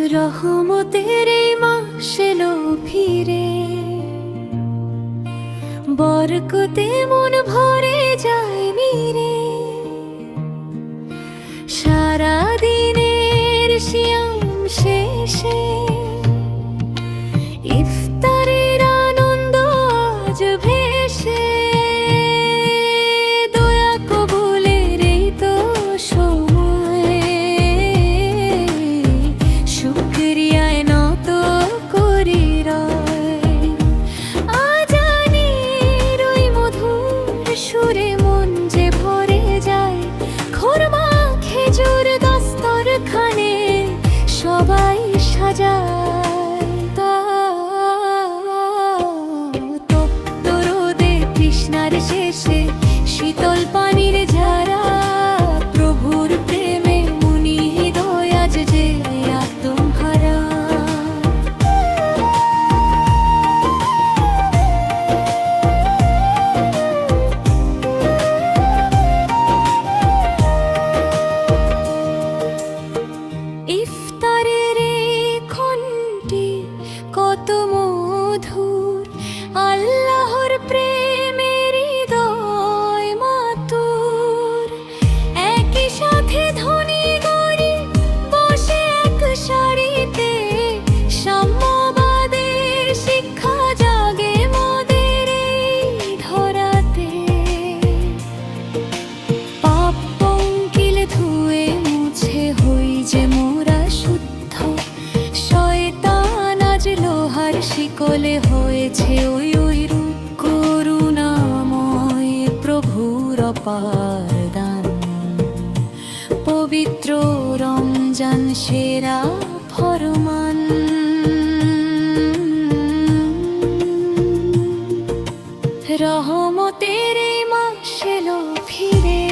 রহমতের এই মাস এলো ফিরে, বরকতে মন ভরে যায় নীরে। সারা দিনের সিয়াম শেষে ইফতারের আনন্দ আজ ভেসে। দয়া কবুলের এই তো সময়, শুকরিয়ায় নত করি রয়। আজানের ওই মধুর সুরে মন যে ভরে যায়, খোরমা খেজুর দস্তরখানে সবাই সাজায়। তপ্ত রোদে তৃষ্ণার শেষে শীতল পানির ঝারা, প্রভুর প্রেমে মুনি হৃদয় আজ যে আত্মহারা। ইফতারের ক্ষণটি কত মধুর, আল্লাহর প্রেমের হৃদয় মাতুর। একই সাথে ধনী গরিব বসে এক সারিতে, সাম্যবাদের শিক্ষা জাগে মোদের এই ধরাতে। পাপ পঙ্কিল ধুয়ে মুছে হই যে মোরা শুদ্ধ, শয়তান আজ লোহার শিকলে হয়েছে ওই ওই রূপ। করুণাময় প্রভুর অপার দান, পবিত্র রমজান সেরা ফরমান। রহমতের এই মাস এলো ফিরে।